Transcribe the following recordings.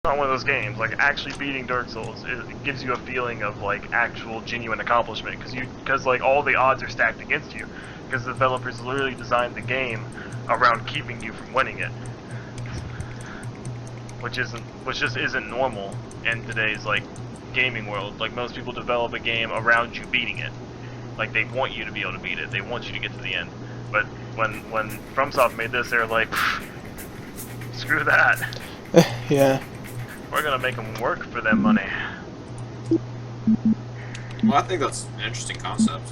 not one of those games. Like actually beating Dark Souls, it gives you a feeling of like actual genuine accomplishment because like all the odds are stacked against you because the developers literally designed the game around keeping you from winning it, which just isn't normal in today's like gaming world. Like most people develop a game around you beating it. Like they want you to be able to beat it. They want you to get to the end. But when FromSoft made this, they're like, screw that. Yeah. We're gonna make them work for their money. Well, I think that's an interesting concept.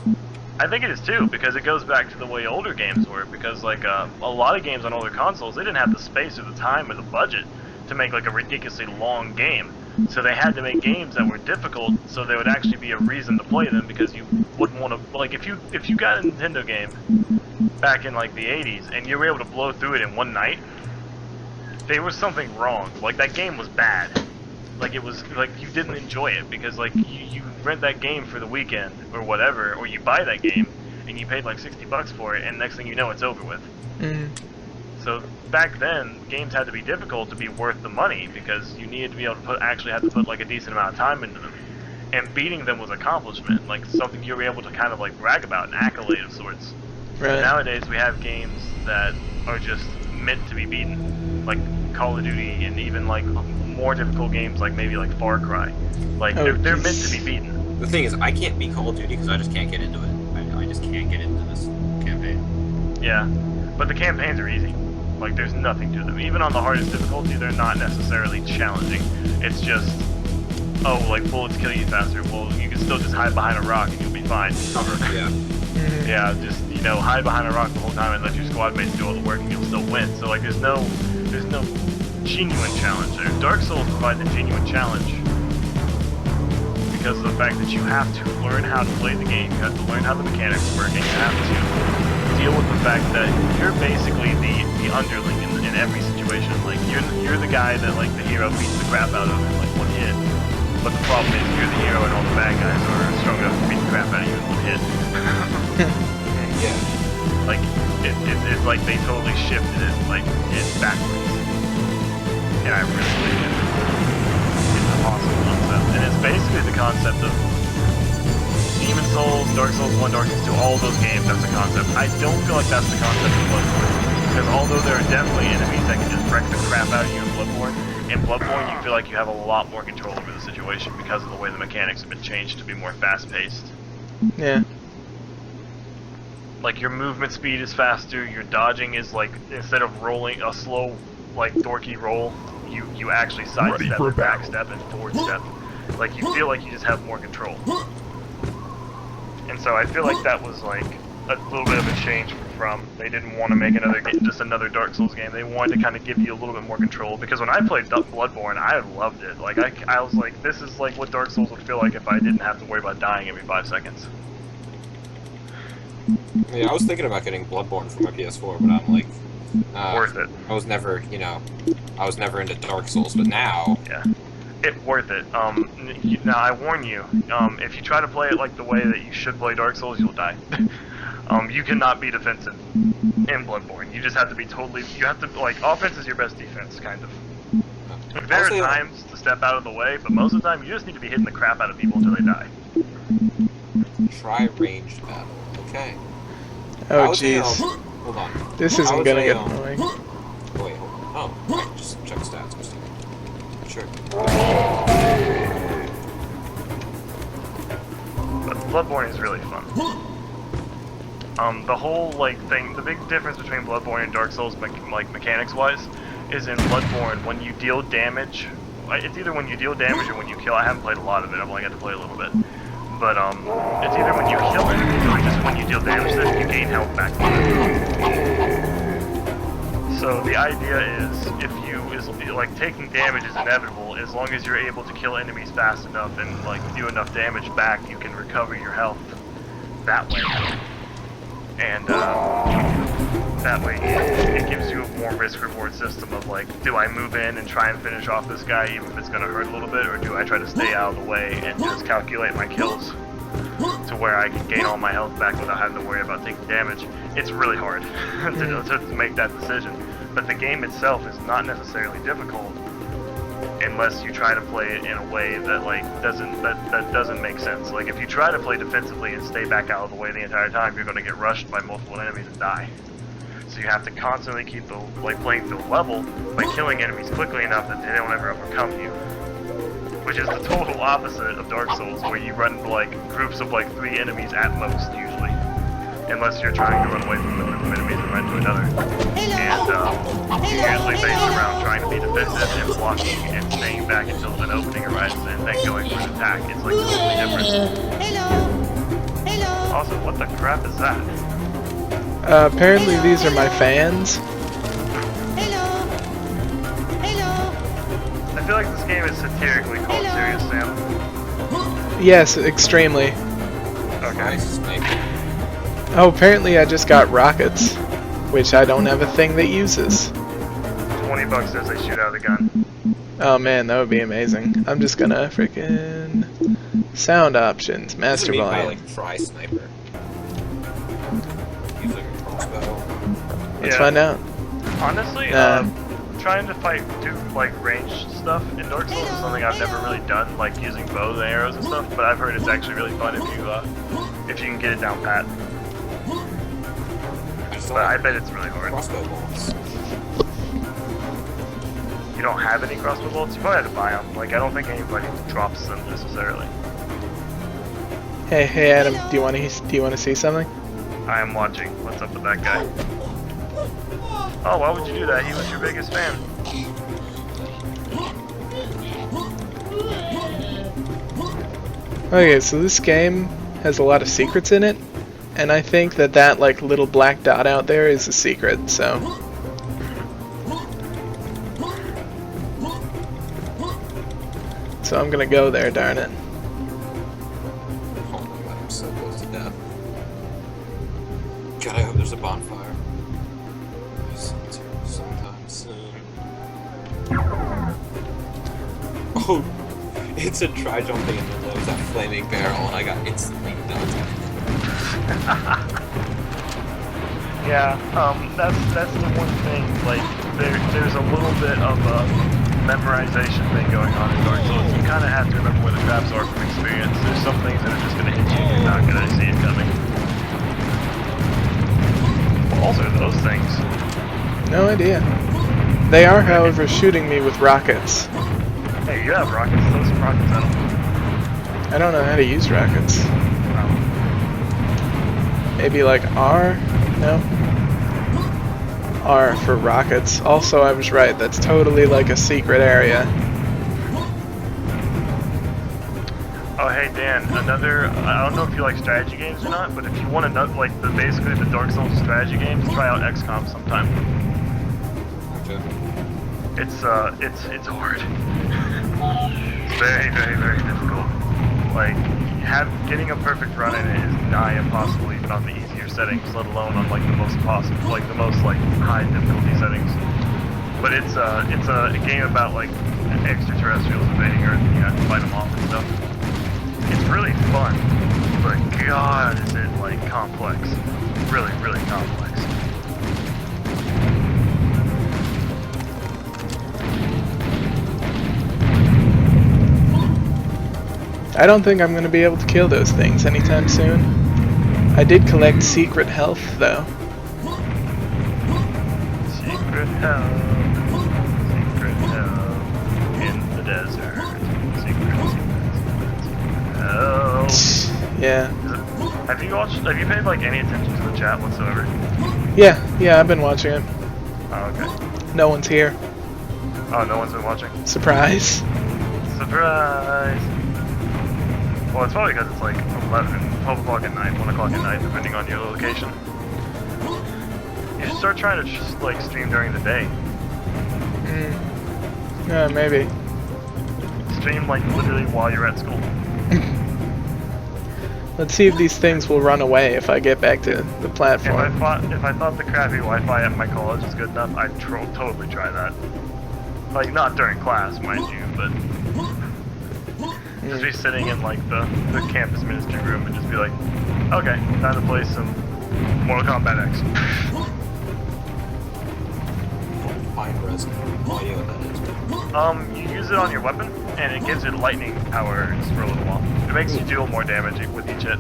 I think it is too, because it goes back to the way older games were. Because like a lot of games on older consoles, they didn't have the space or the time or the budget to make like a ridiculously long game. So they had to make games that were difficult, so there would actually be a reason to play them. Because you wouldn't want to, like, if you got a Nintendo game back in like the '80s and you were able to blow through it in one night, there was something wrong. Like that game was bad. Like it was like you didn't enjoy it because like you rent that game for the weekend or whatever, or you buy that game and you paid like $60 for it, and next thing you know it's over with. Mm. So back then, games had to be difficult to be worth the money because you needed to be able to actually had to put like a decent amount of time into them, and beating them was accomplishment, like something you were able to kind of like brag about, an accolade of sorts. Right. Nowadays we have games that are just meant to be beaten, like Call of Duty, and even like more difficult games like maybe like Far Cry. Like they're meant to be beaten. The thing is, I can't beat Call of Duty because I just can't get into it. I just can't get into this campaign. Yeah, but the campaigns are easy. Like there's nothing to them. Even on the hardest difficulty, they're not necessarily challenging. It's just, oh, like bullets kill you faster. Well, you can still just hide behind a rock and you'll be fine. Cover, yeah. Yeah, just, you know, hide behind a rock the whole time and let your squad mates do all the work and you'll still win. So like there's no genuine challenge there. Dark Souls provides a genuine challenge because of the fact that you have to learn how to play the game, you have to learn how the mechanics work, and you have to deal with the fact that you're basically the underling in every situation. Like you're the guy that like the hero beats the crap out of in like one hit. But the problem is you're the hero and all the bad guys are strong enough to beat the crap out of you in one hit. Yeah. Like it's like they totally shifted it like it's backwards. And I really like it. It's an awesome concept. And it's basically the concept of Demon Souls, Dark Souls 1, Dark Souls 2, all of those games, that's the concept. I don't feel like that's the concept of Bloodborne. Because although there are definitely enemies that can just wreck the crap out of you in Bloodborne you feel like you have a lot more control over the situation because of the way the mechanics have been changed to be more fast-paced. Yeah. Like your movement speed is faster, your dodging is like, instead of rolling a slow, like dorky roll, you actually sidestep and backstep and forward step. Like you feel like you just have more control. And so I feel like that was like a little bit of a change from they didn't want to make just another Dark Souls game. They wanted to kind of give you a little bit more control, because when I played Bloodborne, I loved it. Like I was like, this is like what Dark Souls would feel like if I didn't have to worry about dying every 5 seconds. Yeah, I was thinking about getting Bloodborne for my PS4, but I'm like, Worth it. I was never, I was never into Dark Souls, but now, Yeah. It's worth it. Now I warn you, if you try to play it like the way that you should play Dark Souls, you'll die. You cannot be defensive in Bloodborne. You just have to be you have to, like, offense is your best defense, kind of. Like, there are times to step out of the way, but most of the time you just need to be hitting the crap out of people until they die. try ranged battle. Okay. Oh jeez. Hold on. This isn't gonna get annoying. Wait, hold on. Oh, right, just check stats. Sure. But Bloodborne is really fun. The whole like thing, the big difference between Bloodborne and Dark Souls, like mechanics-wise, is in Bloodborne when you deal damage. It's either when you deal damage or when you kill. I haven't played a lot of it. I've only got to play a little bit. But it's either when you kill enemies or just when you deal damage to them, you gain health back. So the idea is, like taking damage is inevitable as long as you're able to kill enemies fast enough and like do enough damage back, you can recover your health that way. And that way it gives you a more risk-reward system of like, do I move in and try and finish off this guy even if it's going to hurt a little bit, or do I try to stay out of the way and just calculate my kills to where I can gain all my health back without having to worry about taking damage. It's really hard to make that decision. But the game itself is not necessarily difficult. unless you try to play it in a way that like doesn't make sense. Like if you try to play defensively and stay back out of the way the entire time, you're going to get rushed by multiple enemies and die. So you have to constantly keep the playing field level by killing enemies quickly enough that they don't ever overcome you. Which is the total opposite of Dark Souls, where you run into like groups of like 3 enemies at most usually, unless you're trying to run away from the group of enemies and run to another. And you usually base around trying to be defensive and blocking and staying back until an opening arises and then going for an attack. It's like totally different. Also, what the crap is that? Apparently these are my fans. I feel like this game is satirically called Serious Sam. Yes, extremely. Okay. Oh, apparently I just got rockets, which I don't have a thing that uses. $20 as they shoot out of the gun. Oh man, that would be amazing. I'm just gonna freaking sound options, master By, volume. like, try sniper. Use like a crossbow. Let's find out. Honestly, trying to do like ranged stuff in Dark Souls is something I've never really done, like using bows and arrows and stuff. But I've heard it's actually really fun if you can get it down pat. But I bet it's really hard. Crossbow bolts. You don't have any crossbow bolts? You probably have to buy them. Like I don't think anybody drops them necessarily. Hey Adam, do you want to see something? I am watching. What's up with that guy? Oh, why would you do that? He was your biggest fan. Okay, so this game has a lot of secrets in it, and I think that like little black dot out there is a secret, so. So I'm gonna go there, darn it. Oh my god, I'm so close to death. God, I hope there's a bonfire. Sometime soon. Oh, it's a try jumping and then there was that flaming barrel and I got instantly done. Yeah, that's the one thing. Like there's a little bit of a memorization thing going on in Dark Souls. You kind of have to remember where the traps are from experience. There's some things that are just going to hit you and you're not going to see it coming. What else are those things? No idea. They are, however, shooting me with rockets. Hey, you have rockets. Throw some rockets at them. I don't know how to use rockets. Maybe like R? No? R for rockets. Also, I was right. That's totally like a secret area. Oh, hey Dan. I don't know if you like strategy games or not, but if you want to know, like basically the Dark Souls strategy games, try out XCOM sometime. Okay. It's hard. It's very, very, very difficult. Like, getting a perfect run in it is nigh impossible even on the easier settings, let alone on like the most high difficulty settings. But it's a game about like extraterrestrials invading Earth and you have to fight them off and stuff. It's really fun, but God, is it like complex. Really, really complex. I don't think I'm going to be able to kill those things anytime soon. I did collect secret health, though. Secret health in the desert. Secret health. Yeah. Have you paid like any attention to the chat whatsoever? Yeah, I've been watching it. Oh, okay. No one's here. Oh, no one's been watching? Surprise. Surprise! Well, it's probably because it's like 11, 12 o'clock at night, 1 o'clock at night, depending on your location. You should start trying to just like stream during the day. Yeah, maybe. Stream like literally while you're at school. Let's see if these things will run away if I get back to the platform. If I thought the crappy Wi-Fi at my college was good enough, I'd totally try that. Like, not during class, mind you, but just be sitting in like the campus ministry room and just be like, okay, time to play some Mortal Kombat X. Fine res audio, that is. You use it on your weapon, and it gives it lightning powers for a little while. It makes you deal more damage with each hit.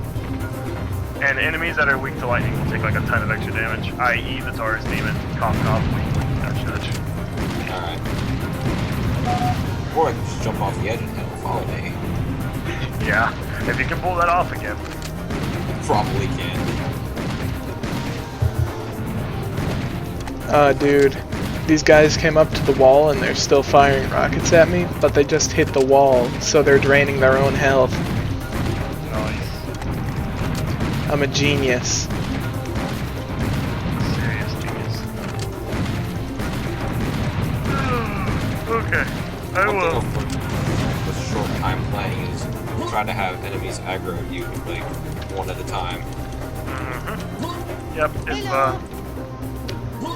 And enemies that are weak to lightning will take like a ton of extra damage, i.e. the Taurus Demon, Cough Cough, Ouch. Alright. Or I can just jump off the edge and it'll follow me. Yeah, if you can pull that off again. Probably can. Dude, these guys came up to the wall and they're still firing rockets at me, but they just hit the wall, so they're draining their own health. Nice. I'm a genius. Serious genius. Okay, I One will. thing with short time playing is try to have enemies aggro you like one at a time. Yep, if,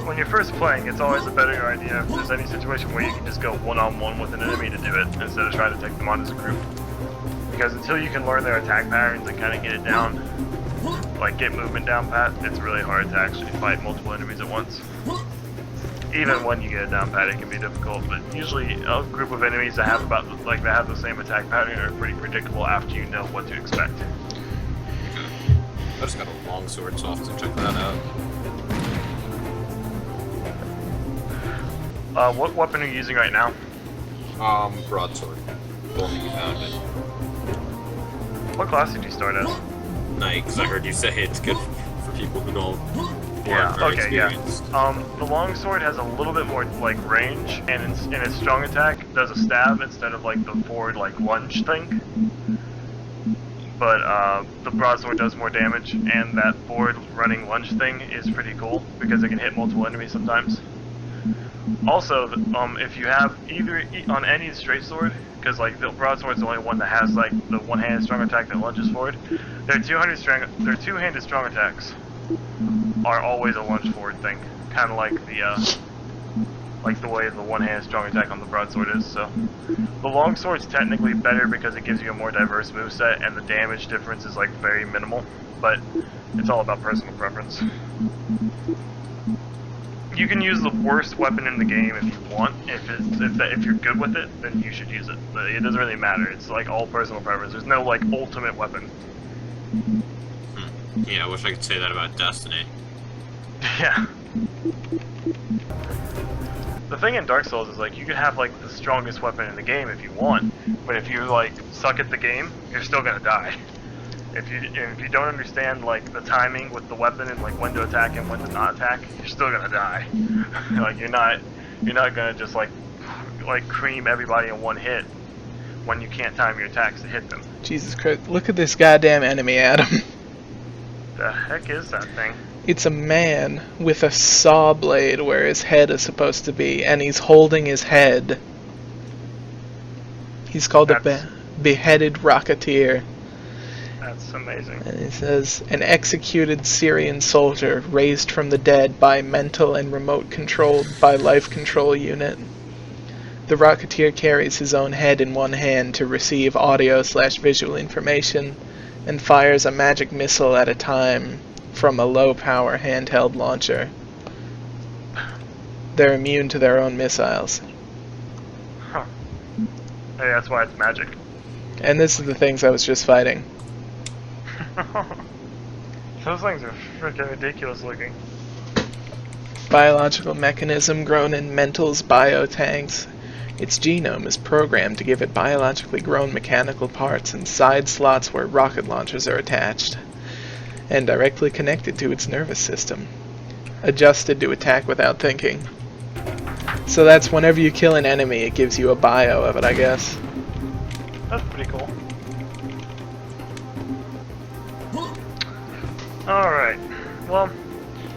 when you're first playing, it's always a better idea if there's any situation where you can just go one-on-one with an enemy to do it, instead of trying to take them on as a group. Because until you can learn their attack patterns and kind of get it down, like get movement down pat, it's really hard to actually fight multiple enemies at once. Even when you get it down pat, it can be difficult, but usually a group of enemies that have that have the same attack pattern are pretty predictable after you know what to expect. I just got a longsword, so I'll have to check that out. What weapon are you using right now? Broadsword. The one that you found it. What class did you start as? Knight, because I heard you say it's good for people who don't Yeah, are okay, yeah. experienced. The longsword has a little bit more like range, and in its strong attack does a stab instead of like the forward like lunge thing. But the broadsword does more damage, and that forward running lunge thing is pretty cool because it can hit multiple enemies sometimes. Also, if you have either on any straight sword, because like the broadsword is the only one that has like the one-handed strong attack that lunges forward, their two-handed strong attacks are always a lunge forward thing, kind of like the way the one-handed strong attack on the broadsword is. So the longsword's technically better because it gives you a more diverse moveset, and the damage difference is like very minimal, but it's all about personal preference. You can use the worst weapon in the game if you want. If you're good with it, then you should use it. But it doesn't really matter. It's like all personal preference. There's no like ultimate weapon. Yeah, I wish I could say that about Destiny. Yeah. The thing in Dark Souls is like you can have like the strongest weapon in the game if you want, but if you like suck at the game, you're still gonna die. If you don't understand like the timing with the weapon and like when to attack and when to not attack, you're still gonna die. Like you're not gonna just like cream everybody in one hit when you can't time your attacks to hit them. Jesus Christ, look at this goddamn enemy, Adam. The heck is that thing? It's a man with a saw blade where his head is supposed to be, and he's holding his head. He's called a beheaded rocketeer. That's amazing. And it says, an executed Syrian soldier raised from the dead by mental and remote controlled by life control unit. The Rocketeer carries his own head in one hand to receive audio/visual information and fires a magic missile at a time from a low-power handheld launcher. They're immune to their own missiles. Huh. Hey, that's why it's magic. And this is the things I was just fighting. Those things are freaking ridiculous looking. Biological mechanism grown in Mental's biotanks. Its genome is programmed to give it biologically grown mechanical parts and side slots where rocket launchers are attached, and directly connected to its nervous system, adjusted to attack without thinking. So that's whenever you kill an enemy, it gives you a bio of it, I guess. That's pretty cool. Alright, well,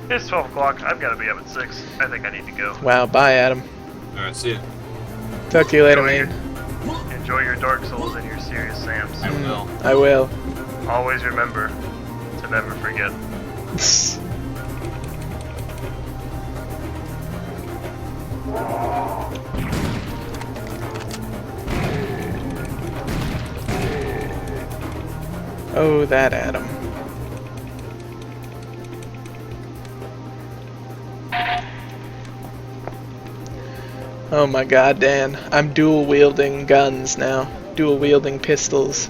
it's 12 o'clock. I've got to be up at 6. I think I need to go. Wow, bye, Adam. Alright, see ya. Talk to you later, man. Enjoy your Dark Souls and your Serious Sams. I will. I will. Always remember to never forget. Oh, that Adam. Oh my god, Dan. I'm dual wielding guns now. Dual wielding pistols.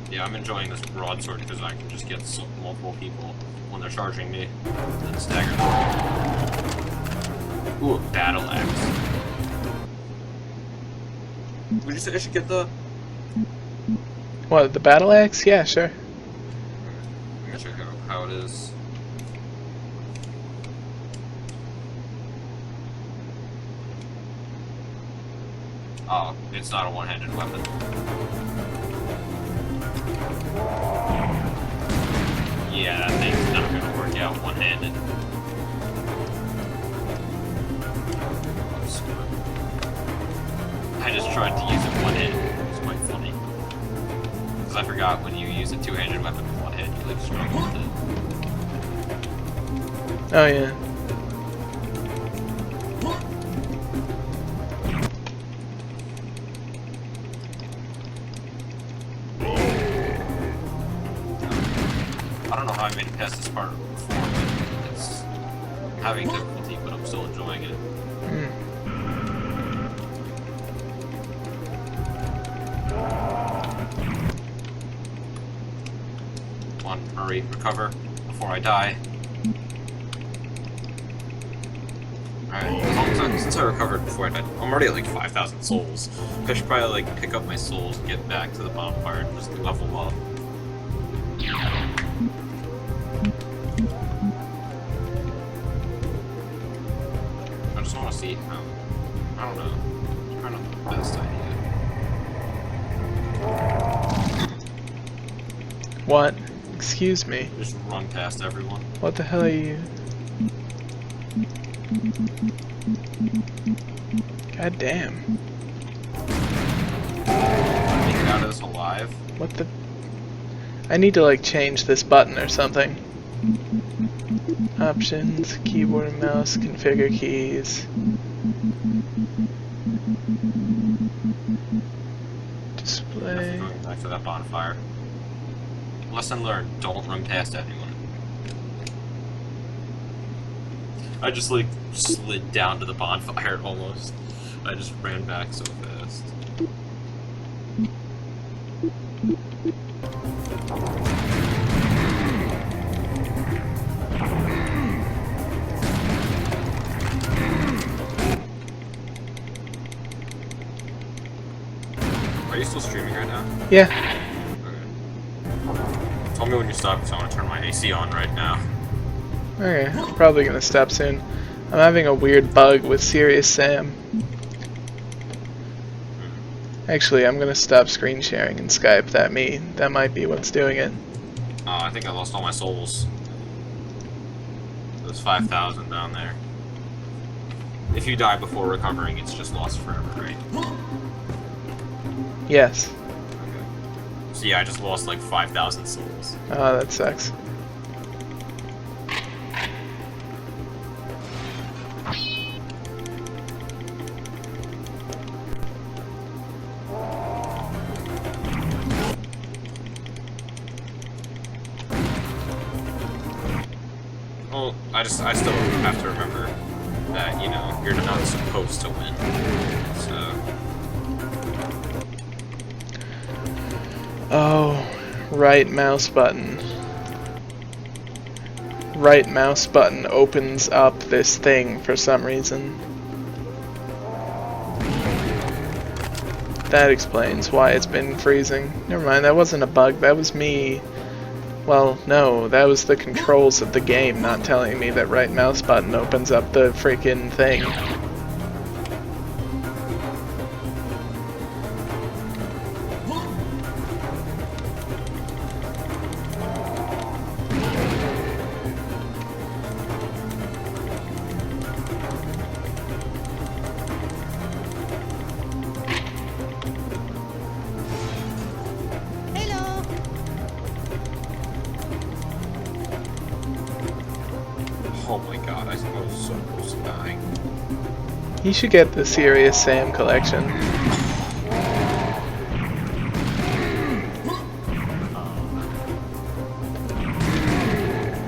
Yeah, I'm enjoying this broadsword because I can just get multiple people when they're charging me. And stagger them. Ooh, a battle axe. Would you say I should get the... What, the battle axe? Yeah, sure. I'm gonna check out how it is. Oh, it's not a one-handed weapon. Yeah, that thing's not gonna work out one-handed. I just tried to use it one-handed. It was quite funny. Because I forgot when you use a two-handed weapon with one hand, you like struggle with it. Oh yeah. I don't know how I made it past this part before, but it's having difficulty, but I'm still enjoying it. Come on, hurry, recover before I die. Alright, since I recovered before I died, I'm already at like 5,000 souls. I should probably like pick up my souls and get back to the bonfire and just level up. I just want to see how. I don't know. It's kind of the best idea. What? Excuse me. Just run past everyone. What the hell are you? God damn. Make it out of this alive. What the? I need to like change this button or something. Options, keyboard and mouse, configure keys. Display. Going back to that bonfire. Lesson learned, don't run past anyone. I just like slid down to the bonfire almost. I just ran back so fast. Are you still streaming right now? Yeah. Okay. Tell me when you stop because I want to turn my AC on right now. Okay, probably gonna stop soon. I'm having a weird bug with Serious Sam. Actually, I'm gonna stop screen sharing in Skype. That might be what's doing it. I think I lost all my souls. There's 5,000 down there. If you die before recovering, it's just lost forever, right? Yes. Okay. So yeah, I just lost like 5,000 souls. Oh, that sucks. Well, I still have to remember that, you know, you're not supposed to win. So... Oh, right mouse button. Right mouse button opens up this thing for some reason. That explains why it's been freezing. Never mind, that wasn't a bug, that was me. Well, no, that was the controls of the game not telling me that right mouse button opens up the freaking thing. Oh my god, I was so close to dying. You should get the Serious Sam collection.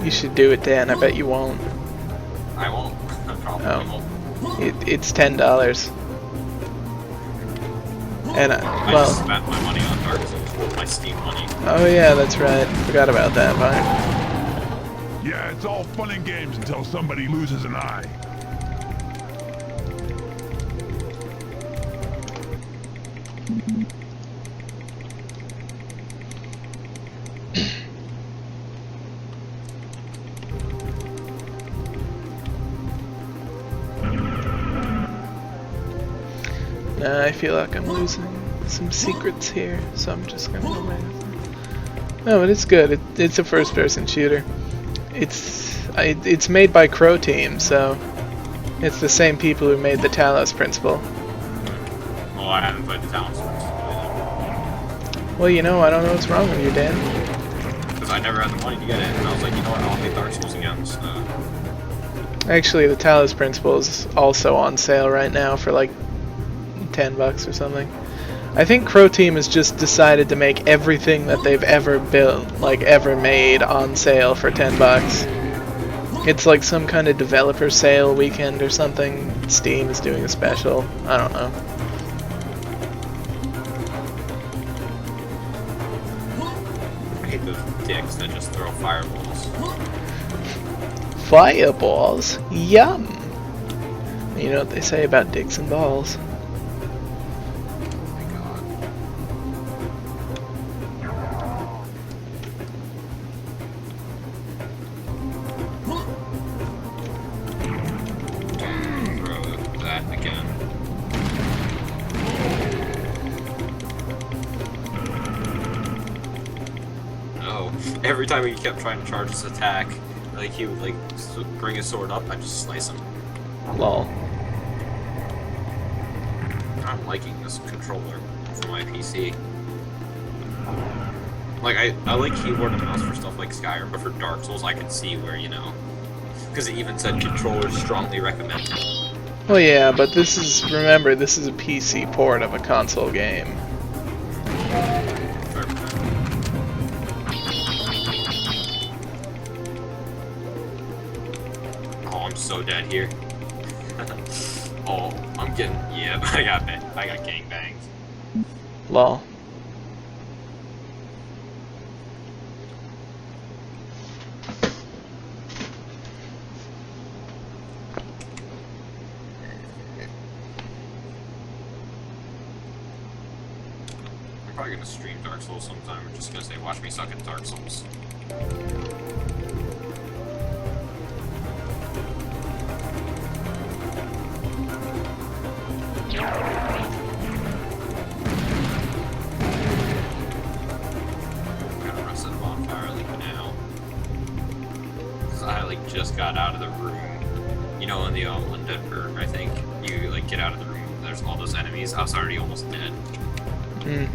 You You should do it, Dan. I bet you won't. I won't. I probably Oh. won't. It's $10. And I well, just spent my money on Dark Souls with my Steam money. oh yeah, that's right. Forgot about that part. Yeah, it's all fun and games until somebody loses an eye. Nah, I feel like I'm losing some secrets here, so I'm just gonna go away. No, but it's good. It's a first-person shooter. It's made by Crow Team, so it's the same people who made the Talos Principle. Well, I haven't played the Talents either. Well, you know, I don't know what's wrong with you, Dan. Because I never had the money to get it, and I was like, you know what, I'll play Dark Souls again. So. Actually, the Talos Principle is also on sale right now for like $10 or something. I think Crow Team has just decided to make everything that they've ever built, like ever made, on sale for $10. It's like some kind of developer sale weekend or something. Steam is doing a special. I don't know. I hate those dicks that just throw fireballs. Fireballs? Yum! You know what they say about dicks and balls. Oh my god. Throw that again. No. Every time he kept trying to charge his attack, like he would like bring his sword up, I just slice him. Lol. I'm liking this controller for my PC. Like, I like keyboard and mouse for stuff like Skyrim, but for Dark Souls, I can see where, you know... Because it even said controllers strongly recommended. Well, yeah, but this is, remember, this is a PC port of a console game. Fair point. Oh, I'm so dead here. Oh, I'm getting... Yeah, I got gangbanged. Lol. I'm probably gonna stream Dark Souls sometime. We're just gonna say, watch me suck at Dark Souls. I'm gonna rest at a bonfire like now. Cause I like just got out of the room. You know, in the Undead Bird, I think you like get out of the room. There's all those enemies. I was already almost dead. Hmm.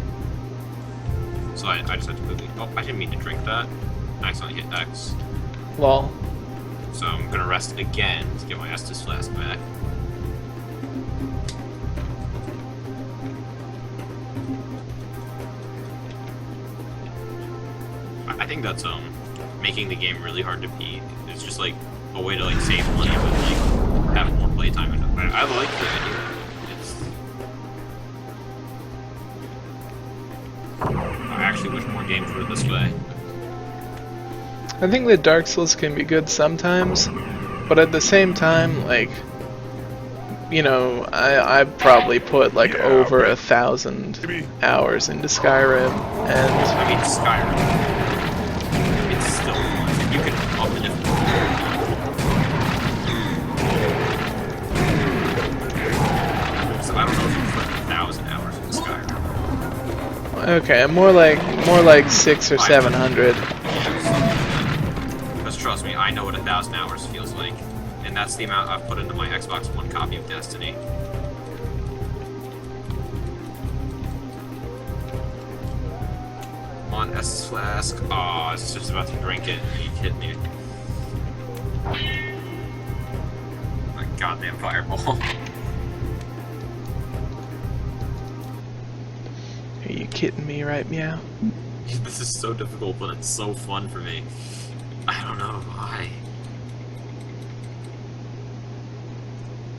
So I just had to quickly. Oh, I didn't mean to drink that. I accidentally hit X. Lol. So I'm gonna rest again to get my Estus Flask back. I think that's making the game really hard to beat. It's just like a way to like save money but like have more playtime. And I like the idea. I actually wish more games were this way. I think that Dark Souls can be good sometimes, but at the same time, like, you know, I probably put like Yeah, over okay. 1,000 Maybe. hours into Skyrim, and I mean, Skyrim. It's still fun. You can up the difficulty. So I don't know if you put 1,000 hours into Skyrim. okay, more like 600 or 700. Because trust me, I know what 1,000 hours feels like. And that's the amount I've put into my Xbox One copy of Destiny. On Estus Flask. Oh, I was just about to drink it and you hit me. My goddamn fireball. Are you kidding me, right, Meow? This is so difficult, but it's so fun for me. I don't know why.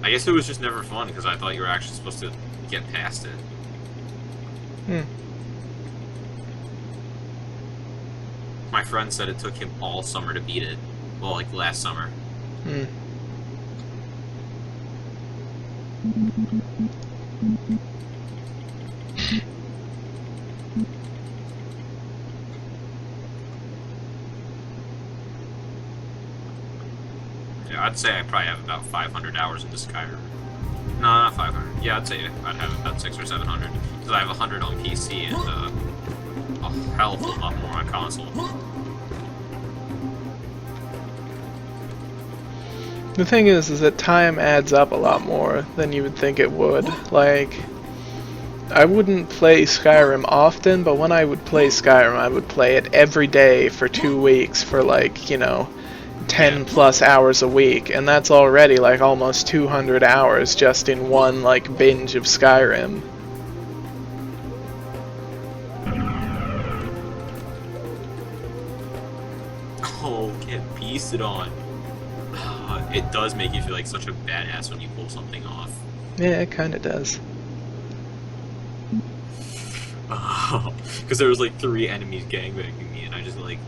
I guess it was just never fun because I thought you were actually supposed to get past it. Hmm. My friend said it took him all summer to beat it. Well, like last summer. Hmm. Yeah, I'd say I probably have about 500 hours into Skyrim. No, not 500. Yeah, I'd say I'd have about 600 or 700 because I have 100 on PC and a hell of a lot more on console. The thing is that time adds up a lot more than you would think it would. Like, I wouldn't play Skyrim often, but when I would play Skyrim, I would play it every day for 2 weeks for like, 10 plus hours a week, and that's already like almost 200 hours just in one like binge of Skyrim. Oh, get beasted on. It does make you feel like such a badass when you pull something off. Yeah, it kinda does. Because there was like 3 enemies gangbanging me, and I just like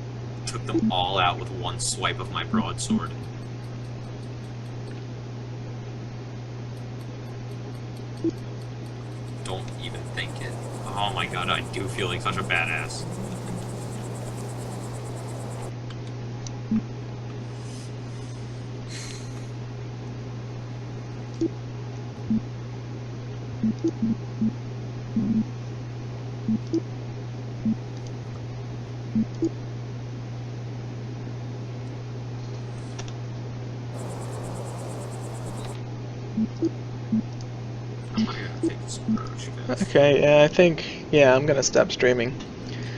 took them all out with one swipe of my broadsword. Don't even think it. Oh my god, I do feel like such a badass. I'm gonna take this approach, guys. Okay, yeah, I think, I'm gonna stop streaming.